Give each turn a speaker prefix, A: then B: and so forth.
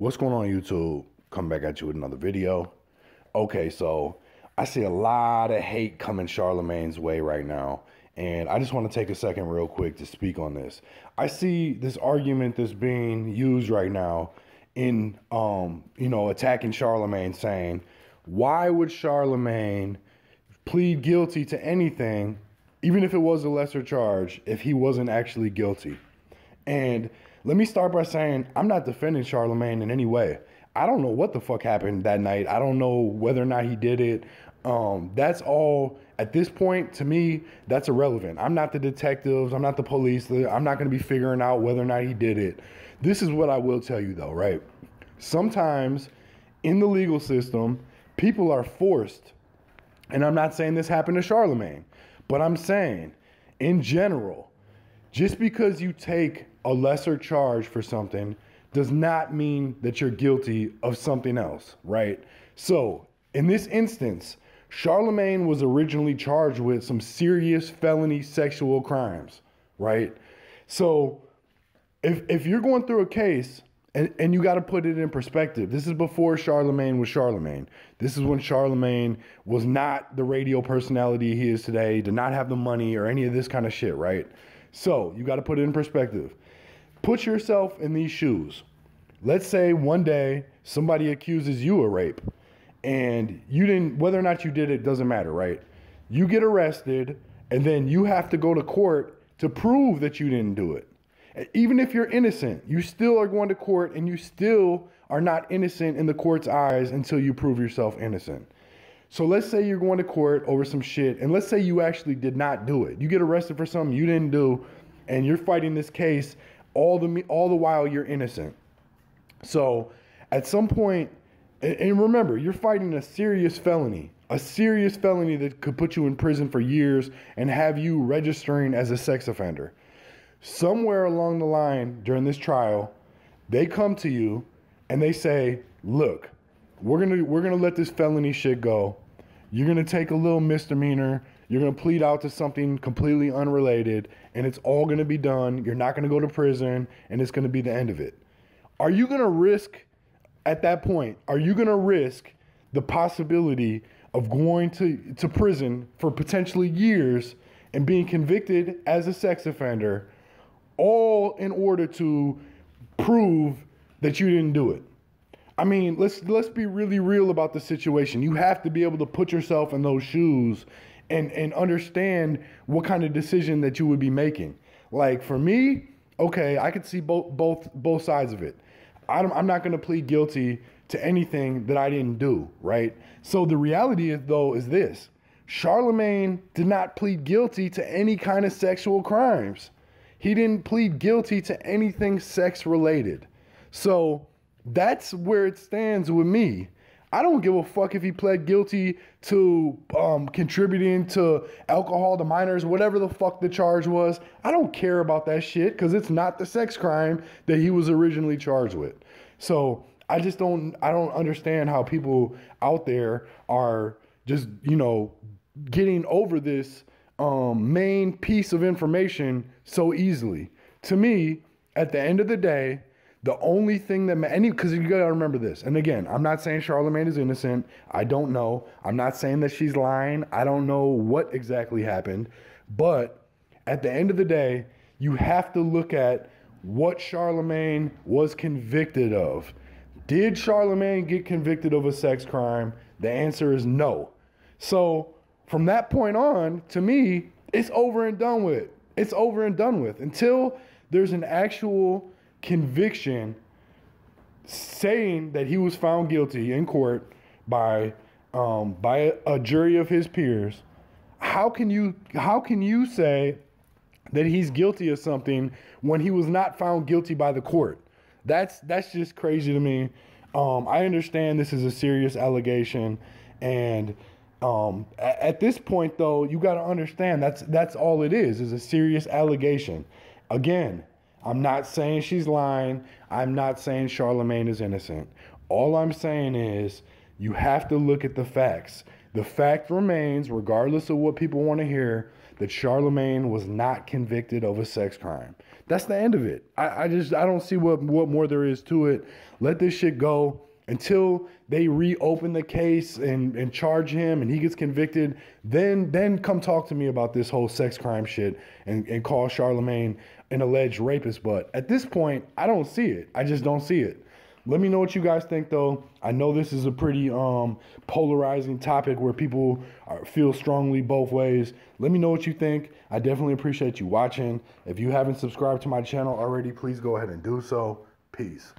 A: What's going on, YouTube? Coming back at you with another video. Okay, so I see a lot of hate coming Charlamagne's way right now, and I just want to take a second real quick to speak on this. I see this argument that's being used right now in attacking Charlamagne, saying, why would Charlamagne plead guilty to anything, even if it was a lesser charge, if he wasn't actually guilty? And let me start by saying I'm not defending Charlamagne in any way. I don't know what the fuck happened that night. I don't know whether or not he did it. That's all, at this point, to me, that's irrelevant. I'm not the detectives. I'm not the police. I'm not going to be figuring out whether or not he did it. This is what I will tell you, though, right? Sometimes in the legal system, people are forced, and I'm not saying this happened to Charlamagne, but I'm saying, in general, just because you take a lesser charge for something does not mean that you're guilty of something else, right? So, in this instance, Charlamagne was originally charged with some serious felony sexual crimes, right? So, if you're going through a case, and you got to put it in perspective, this is before Charlamagne was Charlamagne. This is when Charlamagne was not the radio personality he is today, did not have the money or any of this kind of shit, right? So, you got to put it in perspective. Put yourself in these shoes. Let's say one day somebody accuses you of rape, and you didn't, whether or not you did it doesn't matter, right? You get arrested, and then you have to go to court to prove that you didn't do it. Even if you're innocent, you still are going to court, and you still are not innocent in the court's eyes until you prove yourself innocent. So let's say you're going to court over some shit, and let's say you actually did not do it. You get arrested for something you didn't do, and you're fighting this case all the while you're innocent. So at some point, and remember, you're fighting a serious felony that could put you in prison for years and have you registering as a sex offender. Somewhere along the line during this trial, they come to you and they say, look, we're gonna let this felony shit go. You're gonna take a little misdemeanor. You're gonna plead out to something completely unrelated, and it's all gonna be done. You're not gonna go to prison, and it's gonna be the end of it. Are you gonna risk, at that point, are you gonna risk the possibility of going to prison for potentially years and being convicted as a sex offender, all in order to prove that you didn't do it? I mean, let's be really real about the situation. You have to be able to put yourself in those shoes and understand what kind of decision that you would be making. Like for me, okay, I could see both sides of it. I'm not going to plead guilty to anything that I didn't do, right? So the reality is, though, is this. Charlamagne did not plead guilty to any kind of sexual crimes. He didn't plead guilty to anything sex related. So that's where it stands with me. I don't give a fuck if he pled guilty to contributing to alcohol to minors, whatever the fuck the charge was. I don't care about that shit because it's not the sex crime that he was originally charged with. So I don't understand how people out there are just, getting over this main piece of information so easily. To me, at the end of the day, the only thing that, because you gotta remember this, and again, I'm not saying Charlamagne is innocent. I don't know. I'm not saying that she's lying. I don't know what exactly happened. But at the end of the day, you have to look at what Charlamagne was convicted of. Did Charlamagne get convicted of a sex crime? The answer is no. So from that point on, to me, it's over and done with. It's over and done with until there's an actual conviction saying that he was found guilty in court by a jury of his peers. How can you say that he's guilty of something when he was not found guilty by the court? That's just crazy to me. I understand this is a serious allegation, and at this point, though, you got to understand that's all it is a serious allegation. Again, I'm not saying she's lying. I'm not saying Charlamagne is innocent. All I'm saying is you have to look at the facts. The fact remains, regardless of what people want to hear, that Charlamagne was not convicted of a sex crime. That's the end of it. I don't see what more there is to it. Let this shit go until they reopen the case and charge him and he gets convicted. Then come talk to me about this whole sex crime shit and call Charlamagne an alleged rapist. But at this point, I don't see it. I just don't see it. Let me know what you guys think, though. I know this is a pretty polarizing topic where people feel strongly both ways. Let me know what you think. I definitely appreciate you watching. If you haven't subscribed to my channel already, please go ahead and do so. Peace.